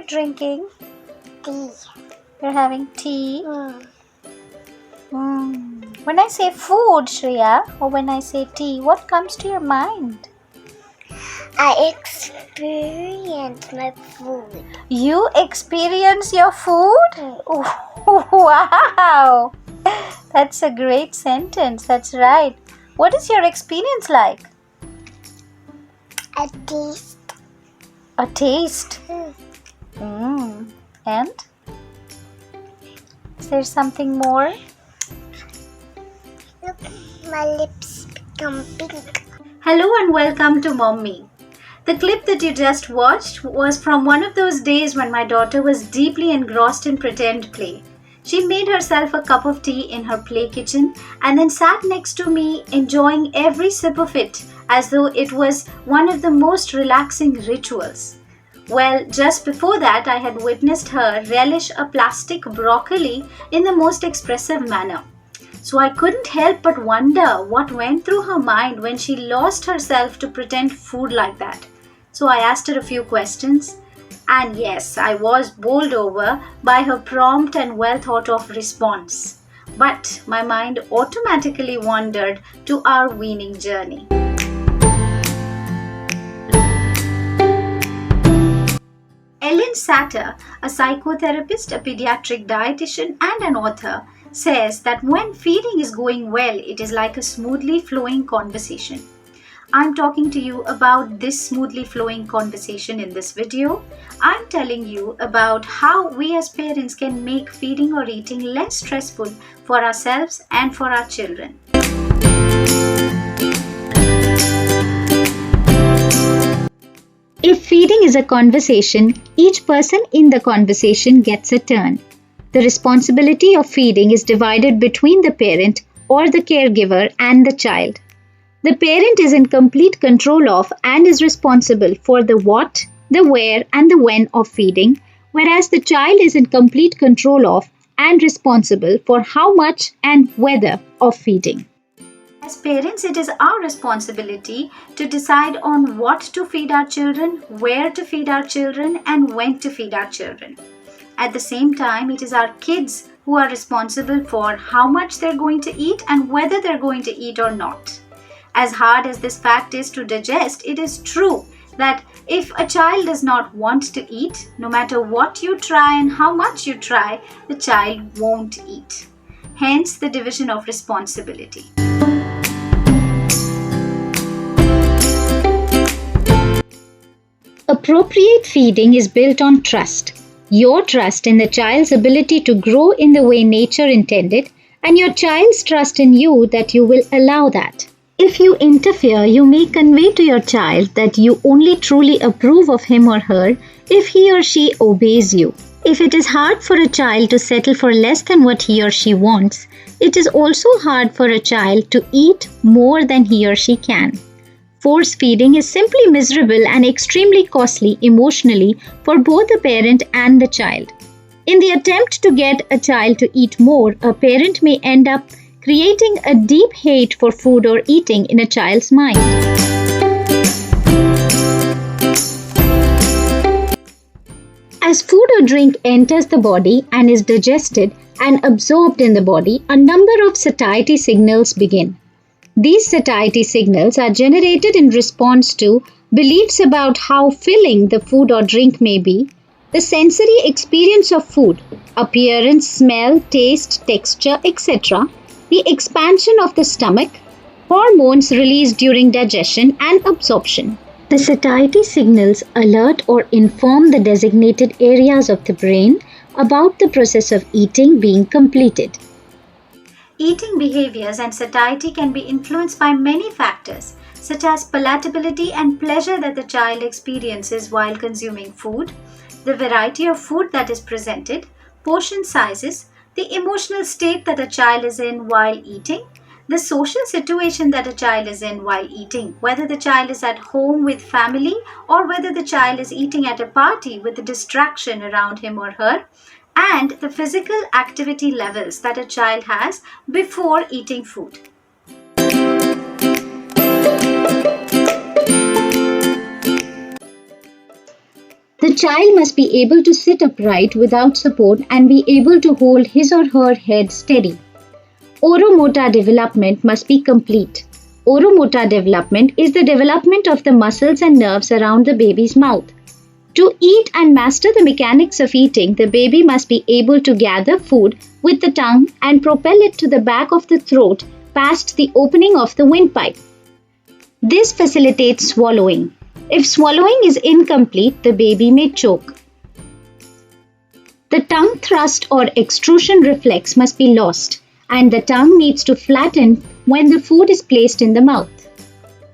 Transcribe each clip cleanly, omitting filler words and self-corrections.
drinking? Tea. You're having tea? When I say food, Shreya, or when I say tea, what comes to your mind? I experience my food. You experience your food? Oh, wow! That's a great sentence. That's right. What is your experience like? A taste. A taste. And? Is there something more? Look, my lips become pink. Hello and welcome to Mommy. The clip that you just watched was from one of those days when my daughter was deeply engrossed in pretend play. She made herself a cup of tea in her play kitchen and then sat next to me enjoying every sip of it as though it was one of the most relaxing rituals. Well, just before that, I had witnessed her relish a plastic broccoli in the most expressive manner. So I couldn't help but wonder what went through her mind when she lost herself to pretend food like that. So I asked her a few questions, and yes, I was bowled over by her prompt and well thought of response. But my mind automatically wandered to our weaning journey. Ellen Satter, a psychotherapist, a pediatric dietitian, and an author, says that when feeding is going well, it is like a smoothly flowing conversation. I'm talking to you about this smoothly flowing conversation in this video. I'm telling you about how we as parents can make feeding or eating less stressful for ourselves and for our children. If feeding is a conversation, each person in the conversation gets a turn. The responsibility of feeding is divided between the parent or the caregiver and the child. The parent is in complete control of and is responsible for the what, the where, and the when of feeding, whereas the child is in complete control of and responsible for how much and whether of feeding. As parents, it is our responsibility to decide on what to feed our children, where to feed our children, and when to feed our children. At the same time, it is our kids who are responsible for how much they're going to eat and whether they're going to eat or not. As hard as this fact is to digest, it is true that if a child does not want to eat, no matter what you try and how much you try, the child won't eat. Hence the division of responsibility. Appropriate feeding is built on trust. Your trust in the child's ability to grow in the way nature intended, and your child's trust in you that you will allow that. If you interfere, you may convey to your child that you only truly approve of him or her if he or she obeys you. If it is hard for a child to settle for less than what he or she wants, it is also hard for a child to eat more than he or she can. Force feeding is simply miserable and extremely costly emotionally for both the parent and the child. In the attempt to get a child to eat more, a parent may end up creating a deep hate for food or eating in a child's mind. As food or drink enters the body and is digested and absorbed in the body, a number of satiety signals begin. These satiety signals are generated in response to beliefs about how filling the food or drink may be, the sensory experience of food, appearance, smell, taste, texture, etc., the expansion of the stomach, hormones released during digestion and absorption. The satiety signals alert or inform the designated areas of the brain about the process of eating being completed. Eating behaviors and satiety can be influenced by many factors, such as palatability and pleasure that the child experiences while consuming food, the variety of food that is presented, portion sizes, the emotional state that a child is in while eating, the social situation that a child is in while eating, whether the child is at home with family or whether the child is eating at a party with a distraction around him or her, and the physical activity levels that a child has before eating food. The child must be able to sit upright without support and be able to hold his or her head steady. Oromotor development must be complete. Oromotor development is the development of the muscles and nerves around the baby's mouth. To eat and master the mechanics of eating, the baby must be able to gather food with the tongue and propel it to the back of the throat past the opening of the windpipe. This facilitates swallowing. If swallowing is incomplete, the baby may choke. The tongue thrust or extrusion reflex must be lost, and the tongue needs to flatten when the food is placed in the mouth.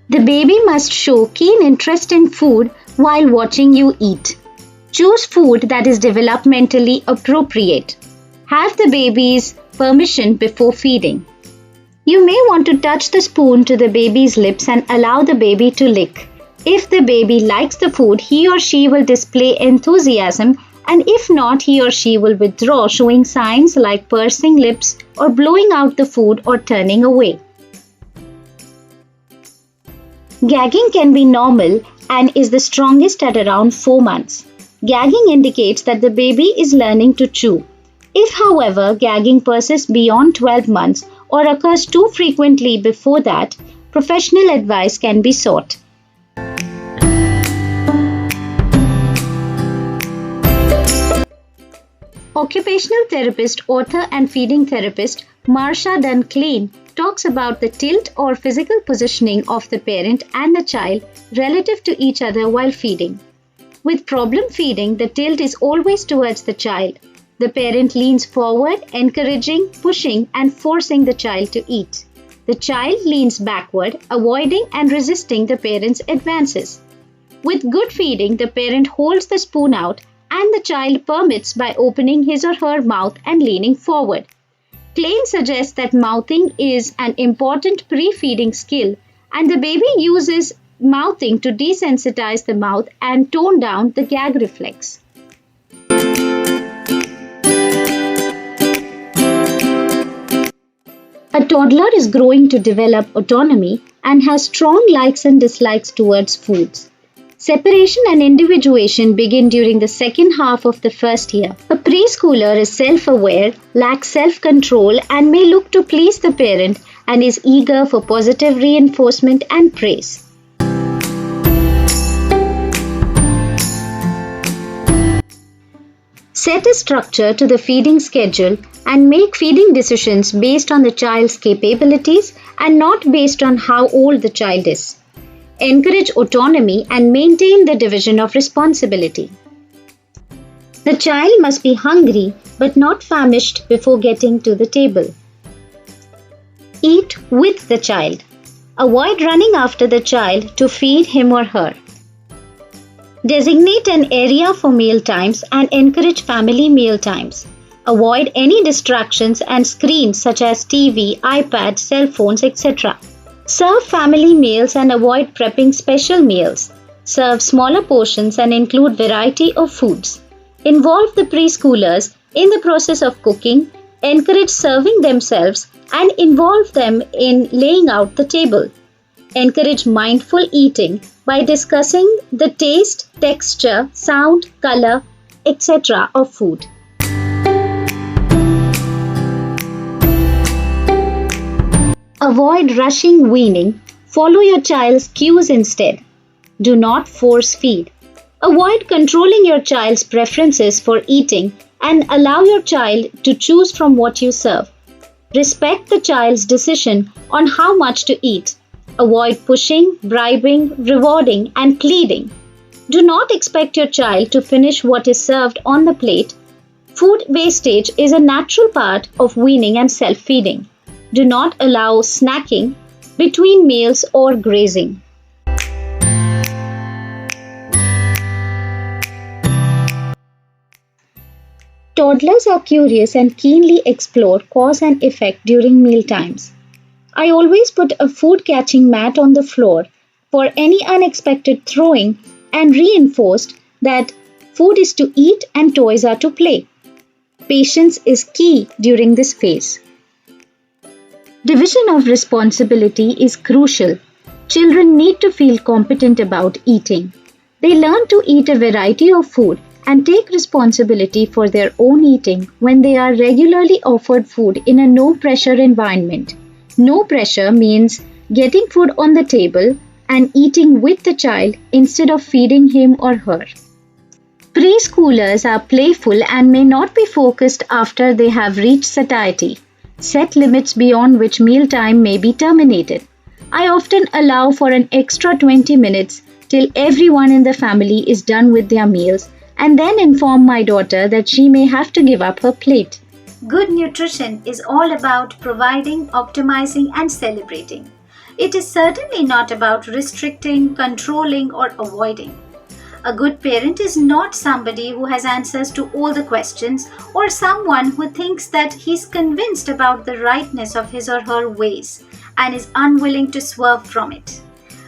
The baby must show keen interest in food while watching you eat. Choose food that is developmentally appropriate. Have the baby's permission before feeding. You may want to touch the spoon to the baby's lips and allow the baby to lick. If the baby likes the food, he or she will display enthusiasm, and if not, he or she will withdraw, showing signs like pursing lips or blowing out the food or turning away. Gagging can be normal and is the strongest at around 4 months. Gagging indicates that the baby is learning to chew. If, however, gagging persists beyond 12 months or occurs too frequently before that, professional advice can be sought. Occupational therapist, author and feeding therapist Marsha Dunclean talks about the tilt or physical positioning of the parent and the child relative to each other while feeding. With problem feeding, the tilt is always towards the child. The parent leans forward, encouraging, pushing, and forcing the child to eat. The child leans backward, avoiding and resisting the parent's advances. With good feeding, the parent holds the spoon out and the child permits by opening his or her mouth and leaning forward. Klein suggests that mouthing is an important pre-feeding skill, and the baby uses mouthing to desensitize the mouth and tone down the gag reflex. A toddler is growing to develop autonomy and has strong likes and dislikes towards foods. Separation and individuation begin during the second half of the first year. A preschooler is self-aware, lacks self-control, and may look to please the parent and is eager for positive reinforcement and praise. Set a structure to the feeding schedule and make feeding decisions based on the child's capabilities and not based on how old the child is. Encourage autonomy and maintain the division of responsibility. The child must be hungry but not famished before getting to the table. Eat with the child. Avoid running after the child to feed him or her. Designate an area for meal times and encourage family meal times. Avoid any distractions and screens such as TV, iPad, cell phones, etc. Serve family meals and avoid prepping special meals. Serve smaller portions and include variety of foods. Involve the preschoolers in the process of cooking, encourage serving themselves, and involve them in laying out the table. Encourage mindful eating by discussing the taste, texture, sound, color, etc. of food. Avoid rushing weaning. Follow your child's cues instead. Do not force feed. Avoid controlling your child's preferences for eating and allow your child to choose from what you serve. Respect the child's decision on how much to eat. Avoid pushing, bribing, rewarding, and pleading. Do not expect your child to finish what is served on the plate. Food wastage is a natural part of weaning and self-feeding. Do not allow snacking between meals or grazing. Toddlers are curious and keenly explore cause and effect during meal times. I always put a food catching mat on the floor for any unexpected throwing and reinforced that food is to eat and toys are to play. Patience is key during this phase. Division of responsibility is crucial. Children need to feel competent about eating. They learn to eat a variety of food and take responsibility for their own eating when they are regularly offered food in a no pressure environment. No pressure means getting food on the table and eating with the child instead of feeding him or her. Preschoolers are playful and may not be focused after they have reached satiety. Set limits beyond which mealtime may be terminated. I often allow for an extra 20 minutes till everyone in the family is done with their meals and then inform my daughter that she may have to give up her plate. Good nutrition is all about providing, optimizing, and celebrating. It is certainly not about restricting, controlling, or avoiding. A good parent is not somebody who has answers to all the questions or someone who thinks that he's convinced about the rightness of his or her ways and is unwilling to swerve from it.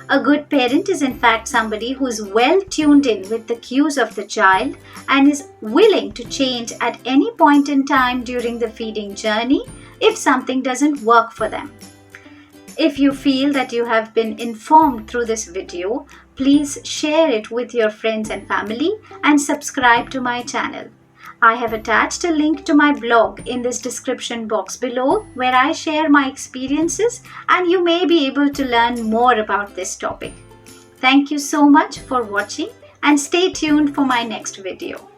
A good parent is in fact somebody who is well tuned in with the cues of the child and is willing to change at any point in time during the feeding journey if something doesn't work for them. If you feel that you have been informed through this video, please share it with your friends and family and subscribe to my channel. I have attached a link to my blog in this description box below where I share my experiences and you may be able to learn more about this topic. Thank you so much for watching and stay tuned for my next video.